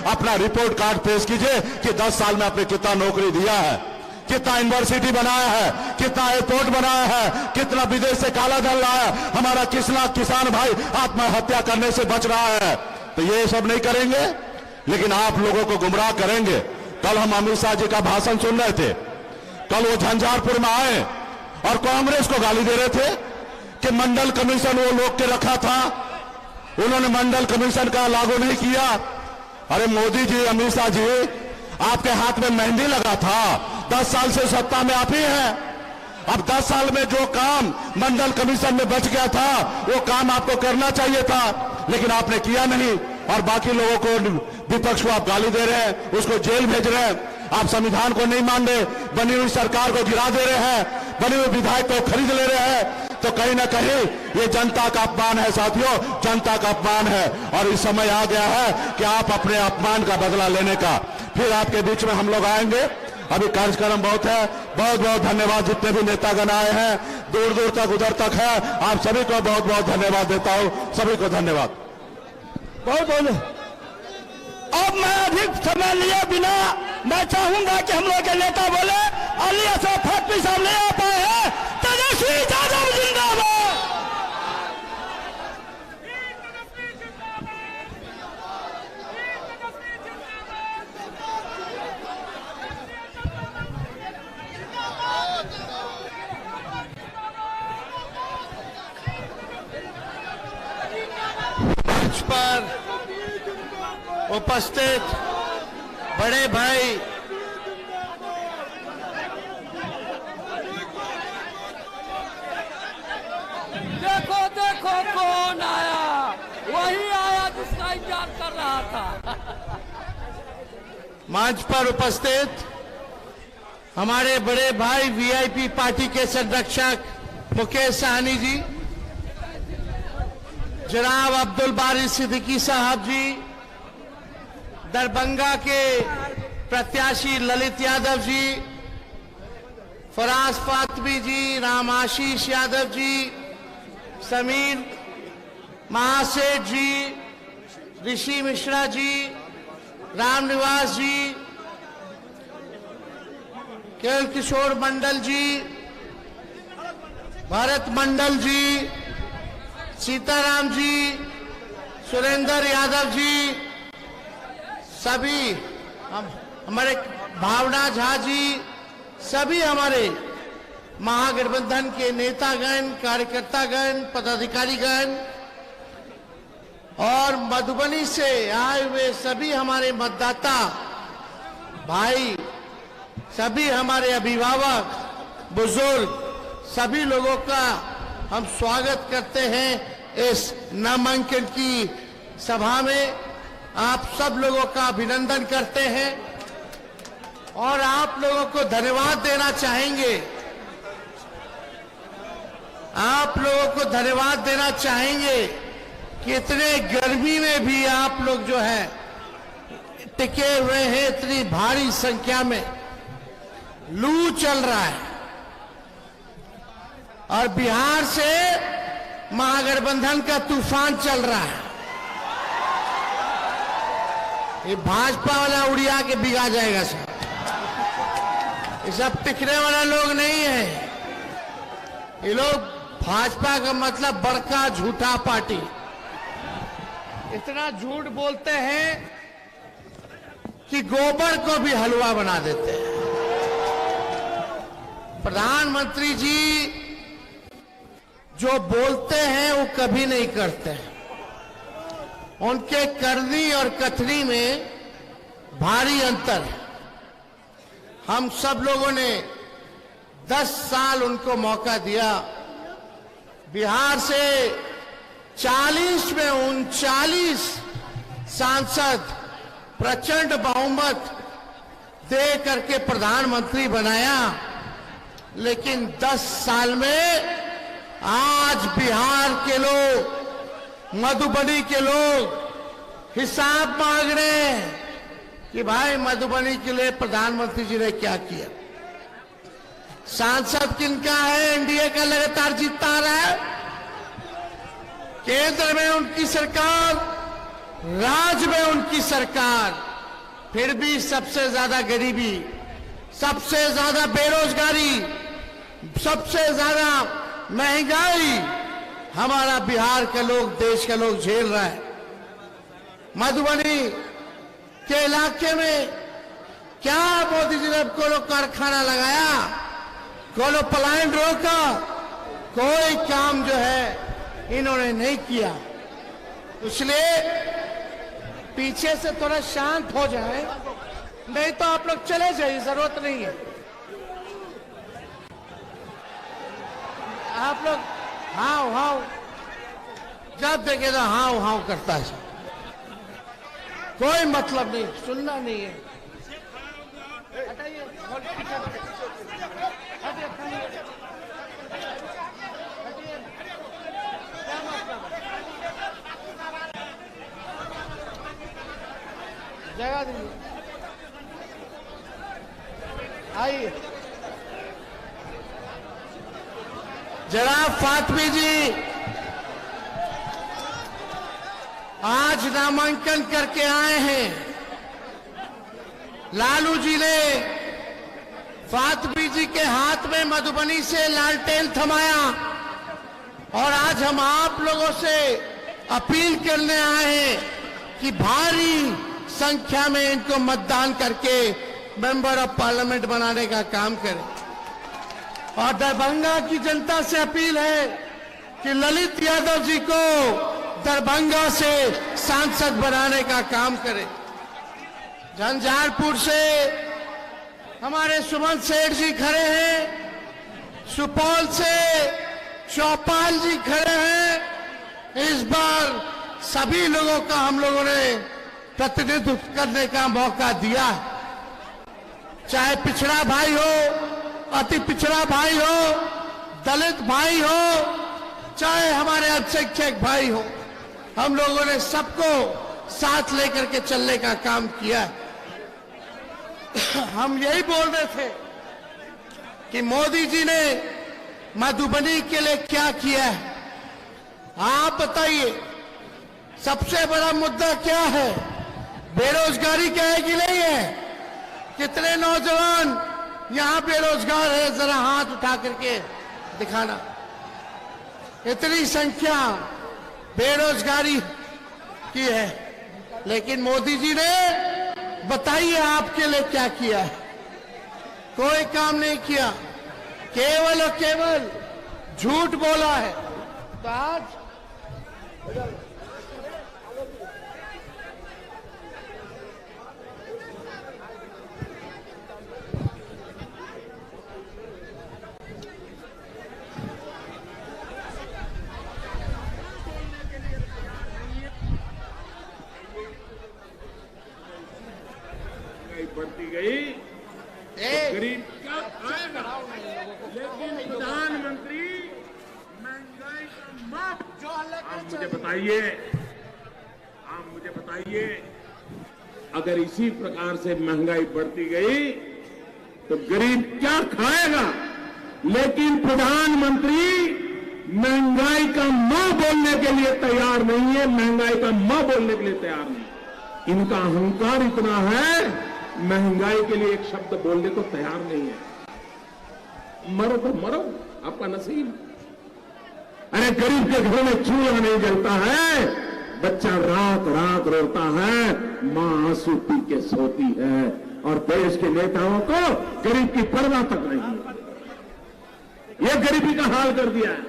अपना report card पेश कीजिए कि 10 साल में आपने कितना नौकरी दिया है, कितना यूनिवर्सिटी बनाया है, कितना एयरपोर्ट बनाया है, कितना विदेश से काला धन लाया, हमारा किसान भाई आत्महत्या करने से बच रहा है। तो ये सब नहीं करेंगे, लेकिन आप लोगों को गुमराह करेंगे। कल हम अमित शाह जी का भाषण सुन रहे थे। कल वो झंझारपुर में आए और कांग्रेस को गाली दे रहे थे कि मंडल कमीशन वो लोग के रखा था, उन्होंने मंडल कमीशन का लागू नहीं किया। अरे मोदी जी, अमित शाह जी, आपके हाथ में मेहंदी लगा था, 10 साल से सत्ता में आप ही हैं। अब 10 साल में जो काम मंडल कमीशन में बच गया था वो काम आपको करना चाहिए था, लेकिन आपने किया नहीं। और बाकी लोगों को, विपक्ष को आप गाली दे रहे हैं, उसको जेल भेज रहे हैं। आप संविधान को नहीं मान रहे, बनी हुई सरकार को गिरा दे रहे हैं, बने हुए विधायक को खरीद ले रहे हैं। तो कहीं ना कहीं ये जनता का अपमान है साथियों, जनता का अपमान है। और इस समय आ गया है कि आप अपने अपमान का बदला लेने का। फिर आपके बीच में हम लोग आएंगे। अभी कार्यक्रम बहुत है। बहुत बहुत धन्यवाद जितने भी नेतागण आए हैं, दूर दूर तक उधर तक है, आप सभी को बहुत बहुत धन्यवाद देता हूं। सभी को धन्यवाद। बहुत बहुत। अब मैं अधिक समय लिए बिना मैं चाहूंगा कि हम लोग के नेता बोले, अली असद फैक्ट्री साहब नहीं आ पाए हैं, तेजस्वी यादव जिंदाबाद। मंच पर उपस्थित बड़े भाई, देखो देखो कौन आया, वही आया जिसका इंतजार कर रहा था। मंच पर उपस्थित हमारे बड़े भाई वीआईपी पार्टी के संरक्षक मुकेश साहनी जी, जनाब अब्दुल बारी सिद्दीकी साहब जी, दरभंगा के प्रत्याशी ललित यादव जी, फराज फातमी जी, राम आशीष यादव जी, समीर महासेठ जी, ऋषि मिश्रा जी, राम निवास जी, केवल किशोर मंडल जी, भरत मंडल जी, सीताराम जी, सुरेंद्र यादव जी, सभी हमारे भावना झा जी, सभी हमारे महागठबंधन के नेतागण, कार्यकर्तागण, पदाधिकारीगण और मधुबनी से आए हुए सभी हमारे मतदाता भाई, सभी हमारे अभिभावक, बुजुर्ग, सभी लोगों का हम स्वागत करते हैं इस नामांकन की सभा में। आप सब लोगों का अभिनंदन करते हैं और आप लोगों को धन्यवाद देना चाहेंगे। आप लोगों को धन्यवाद देना चाहेंगे कि इतने गर्मी में भी आप लोग जो है टिके हुए हैं। इतनी भारी संख्या में लू चल रहा है और बिहार से महागठबंधन का तूफान चल रहा है। ये भाजपा वाला उड़िया के बिगा जाएगा सब। ये सब टिकने वाला लोग नहीं है। ये लोग, भाजपा का मतलब बड़का झूठा पार्टी। इतना झूठ बोलते हैं कि गोबर को भी हलवा बना देते हैं। प्रधानमंत्री जी जो बोलते हैं वो कभी नहीं करते हैं। उनके करनी और कथनी में भारी अंतर है। हम सब लोगों ने 10 साल उनको मौका दिया। बिहार से 40 में 39 सांसद प्रचंड बहुमत दे करके प्रधानमंत्री बनाया, लेकिन 10 साल में आज बिहार के लोग, मधुबनी के लोग हिसाब मांग रहे हैं कि भाई मधुबनी के लिए प्रधानमंत्री जी ने क्या किया। सांसद किनका है? एनडीए का लगातार जीतता आ रहा है। केंद्र में उनकी सरकार राज में उनकी सरकार, फिर भी सबसे ज्यादा गरीबी, सबसे ज्यादा बेरोजगारी, सबसे ज्यादा महंगाई हमारा बिहार के लोग, देश के लोग झेल रहा है। मधुबनी के इलाके में क्या मोदी जी ने कोनो कारखाना लगाया, कोनो पलायन रोका? कोई काम जो है इन्होंने नहीं किया। इसलिए पीछे से थोड़ा शांत हो जाए, नहीं तो आप लोग चले जाइए, जरूरत नहीं है। आप लोग हाव हाव जब देखे तो हाव हाव करता है, कोई मतलब नहीं, सुनना नहीं है। हटाइए, जगह दीजिए, आइए। जनाब फातमी जी आज नामांकन करके आए हैं। लालू जी ने फातमी जी के हाथ में मधुबनी से लालटेन थमाया और आज हम आप लोगों से अपील करने आए हैं कि भारी संख्या में इनको मतदान करके मेंबर ऑफ पार्लियामेंट बनाने का काम करें। और दरभंगा की जनता से अपील है कि ललित यादव जी को दरभंगा से सांसद बनाने का काम करें। झंझारपुर से हमारे सुमन सेठ जी खड़े हैं, सुपौल से चौपाल जी खड़े हैं। इस बार सभी लोगों का हम लोगों ने प्रतिनिधित्व करने का मौका दिया, चाहे पिछड़ा भाई हो, अति पिछड़ा भाई हो, दलित भाई हो, चाहे हमारे अल्पसंख्यक भाई हो, हम लोगों ने सबको साथ लेकर के चलने का काम किया। हम यही बोल रहे थे कि मोदी जी ने मधुबनी के लिए क्या किया है। आप बताइए, सबसे बड़ा मुद्दा क्या है? बेरोजगारी क्या है कि नहीं है? कितने नौजवान यहां बेरोजगार है? जरा हाथ उठा करके दिखाना। इतनी संख्या बेरोजगारी की है, लेकिन मोदी जी ने बताइए आपके लिए क्या किया है? कोई काम नहीं किया, केवल और केवल झूठ बोला है। तो आज बढ़ती गई, गरीब क्या खाएगा? लेकिन प्रधानमंत्री महंगाई का माप जो आप मुझे बताइए, अगर इसी प्रकार से महंगाई बढ़ती गई तो गरीब क्या खाएगा? लेकिन प्रधानमंत्री महंगाई का मां बोलने के लिए तैयार नहीं है, महंगाई का मां बोलने के लिए तैयार नहीं। इनका अहंकार इतना है, महंगाई के लिए एक शब्द बोलने को तैयार नहीं है। मरो तो मरो, आपका नसीब। अरे गरीब के घर में चूल्हा नहीं जलता है, बच्चा रात रात रोता है, मां आंसू पी के सोती है, और देश के नेताओं को गरीब की परवाह तक नहीं है। यह गरीबी का हाल कर दिया है।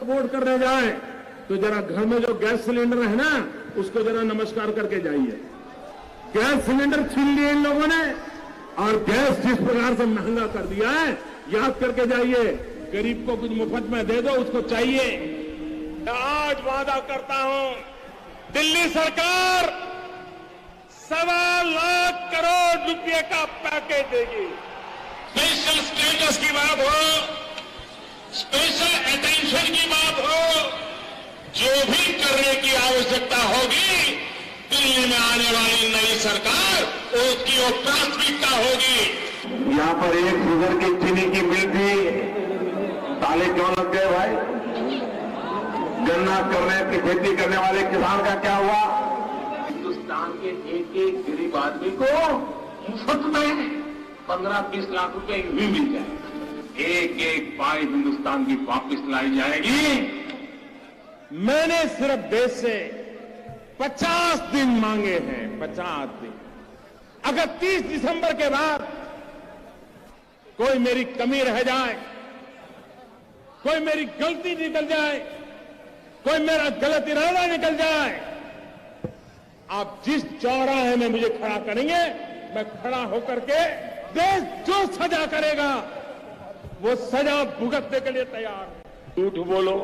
वोट करने जाए तो जरा घर में जो गैस सिलेंडर है ना, उसको जरा नमस्कार करके जाइए। गैस सिलेंडर छीन लिए इन लोगों ने, और गैस जिस प्रकार से महंगा कर दिया है, याद करके जाइए। गरीब को कुछ मुफ्त में दे दो, उसको चाहिए। आज वादा करता हूं, दिल्ली सरकार 1.25 लाख करोड़ रुपए का पैकेज देगी। स्पेशल स्टेटस की बात हो, स्पेशल अटेंशन की बात हो, जो भी करने की आवश्यकता होगी, दिल्ली में आने वाली नई सरकार उसकी वो प्राथमिकता होगी। यहाँ पर एक शुगर की चीनी की मिल थी, ताले क्यों लग गए भाई? गन्ना करने की खेती करने वाले किसान का क्या हुआ? हिंदुस्तान के एक एक गरीब आदमी को मुफ्त में 15-20 लाख रुपए यूं ही मिल जाएगा। एक एक पाई हिंदुस्तान की वापस लाई जाएगी। मैंने सिर्फ देश से 50 दिन मांगे हैं, 50 दिन। अगर 30 दिसंबर के बाद कोई मेरी कमी रह जाए, कोई मेरी गलती निकल जाए, कोई मेरा गलत इरादा निकल जाए, आप जिस चौराहे में मुझे खड़ा करेंगे, मैं खड़ा होकर के देश जो सजा करेगा वो सजा भुगतने के लिए तैयार हूं। झूठ बोलो,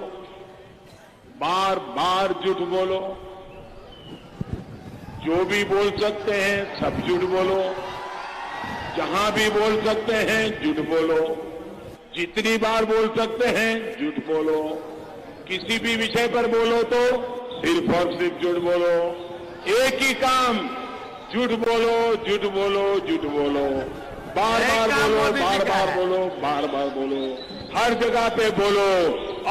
बार बार झूठ बोलो, जो भी बोल सकते हैं सब झूठ बोलो, जहां भी बोल सकते हैं झूठ बोलो, जितनी बार बोल सकते हैं झूठ बोलो, किसी भी विषय पर बोलो तो सिर्फ और सिर्फ झूठ बोलो। एक ही काम, झूठ बोलो, झूठ बोलो, झूठ बोलो, बार बार बोलो, बार बार बोलो, बार बार बोलो, हर जगह पे बोलो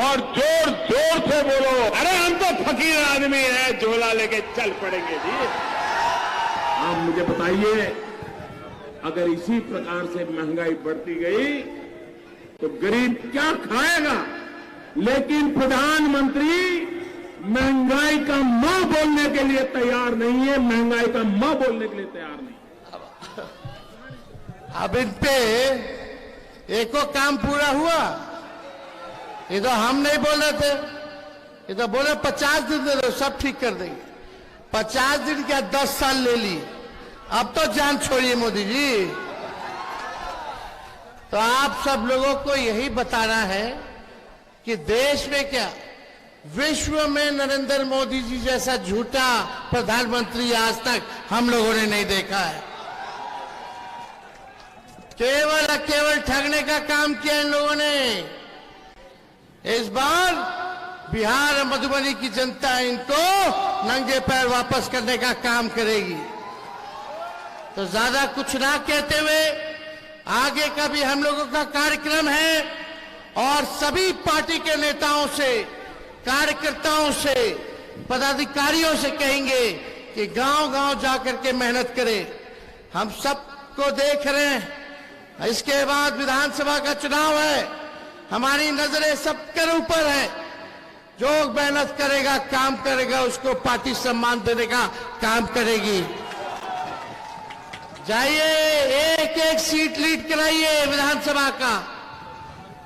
और जोर जोर से बोलो। अरे हम तो फकीर आदमी हैं, झोला लेके चल पड़ेंगे जी। आप मुझे बताइए, अगर इसी प्रकार से महंगाई बढ़ती गई तो गरीब क्या खाएगा? लेकिन प्रधानमंत्री महंगाई का मां बोलने के लिए तैयार नहीं है, महंगाई का मां बोलने के लिए तैयार नहीं। अब इन पे एको काम पूरा हुआ? ये तो हम नहीं बोल रहे थे, ये तो बोले 50 दिन दे दो सब ठीक कर देंगे। 50 दिन क्या 10 साल ले ली, अब तो जान छोड़िए मोदी जी। तो आप सब लोगों को यही बताना है कि देश में क्या, विश्व में नरेंद्र मोदी जी जैसा झूठा प्रधानमंत्री आज तक हम लोगों ने नहीं देखा है। केवल ठगने का काम किया इन लोगों ने। इस बार बिहार और मधुबनी की जनता इनको नंगे पैर वापस करने का काम करेगी। तो ज्यादा कुछ ना कहते हुए आगे का भी हम लोगों का कार्यक्रम है और सभी पार्टी के नेताओं से, कार्यकर्ताओं से, पदाधिकारियों से कहेंगे कि गांव-गांव जाकर के मेहनत करें। हम सबको देख रहे हैं, इसके बाद विधानसभा का चुनाव है, हमारी नजरें सबके ऊपर है। जो मेहनत करेगा, काम करेगा, उसको पार्टी सम्मान देने का काम करेगी। जाइए, एक एक सीट लीड कराइए विधानसभा का।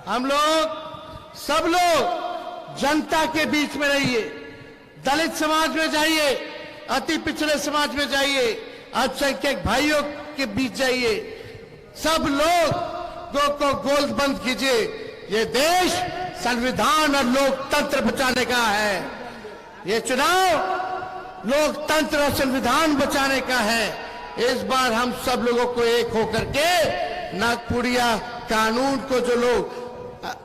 हम लोग, सब लोग जनता के बीच में रहिए। दलित समाज में जाइए, अति पिछड़े समाज में जाइए, अल्पसंख्यक भाइयों के बीच जाइए। सब लोग को गोलबंद कीजिए। ये देश संविधान और लोकतंत्र बचाने का है। ये चुनाव लोकतंत्र और संविधान बचाने का है। इस बार हम सब लोगों को एक होकर के नागपुरिया कानून को जो लोग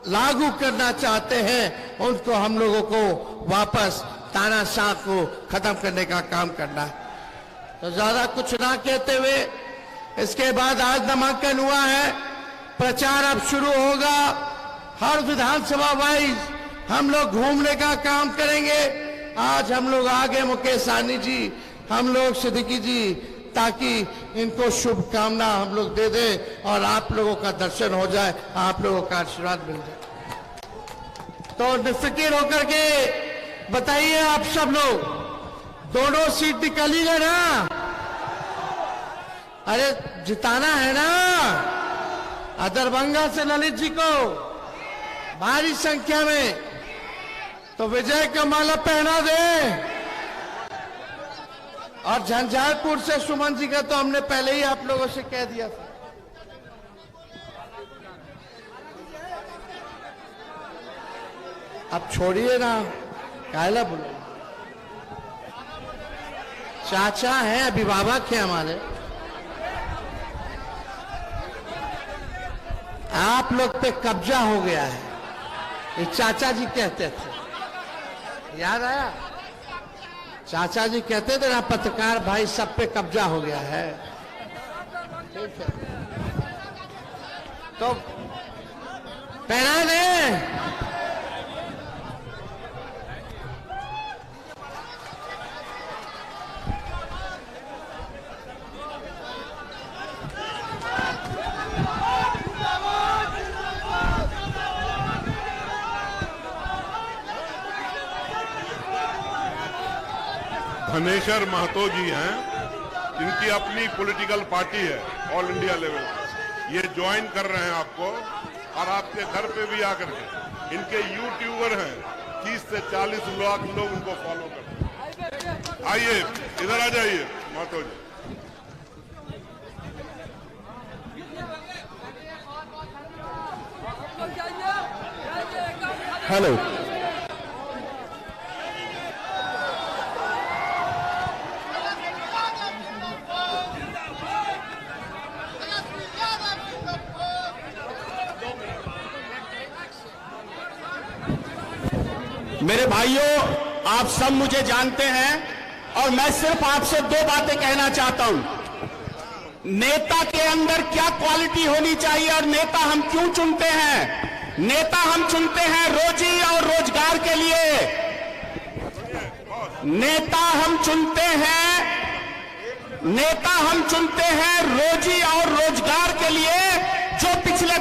लागू करना चाहते हैं, उनको हम लोगों को वापस तानाशाह को खत्म करने का काम करना है। तो ज्यादा कुछ ना कहते हुए, इसके बाद आज नामांकन हुआ है, प्रचार अब शुरू होगा। हर विधानसभा वाइज हम लोग घूमने का काम करेंगे। आज हम लोग आगे मुकेश सहनी जी, हम लोग सिद्दीकी जी, ताकि इनको शुभकामना हम लोग दे दें और आप लोगों का दर्शन हो जाए, आप लोगों का आशीर्वाद मिल जाए। तो निफिकिर होकर के बताइए आप सब लोग, दोनों सीट निकालिएगा ना? अरे जिताना है ना दरभंगा से ललित जी को भारी संख्या में, तो विजय का माला पहना दे। और झंझारपुर से सुमन जी का तो हमने पहले ही आप लोगों से कह दिया था। अब छोड़िए ना, कायला बोलो। चाचा हैं, अभिभावक हैं हमारे। आप लोग पे कब्जा हो गया है, ये चाचा जी कहते थे, याद आया? चाचा जी कहते थे ना, पत्रकार भाई सब पे कब्जा हो गया है। ठीक है, तो पहना दे। धनेश्वर महतो जी हैं, इनकी अपनी पॉलिटिकल पार्टी है ऑल इंडिया लेवल पर। ये ज्वाइन कर रहे हैं आपको और आपके घर पे भी आकर के इनके यूट्यूबर हैं, 30 से 40 लाख लोग उनको फॉलो करते हैं। आइए इधर आ जाइए महतो जी। हेलो, मेरे भाइयों, आप सब मुझे जानते हैं और मैं सिर्फ आपसे दो बातें कहना चाहता हूं। नेता के अंदर क्या क्वालिटी होनी चाहिए और नेता हम क्यों चुनते हैं? नेता हम चुनते हैं रोजी और रोजगार के लिए। नेता हम चुनते हैं रोजी और रोजगार के लिए, जो पिछले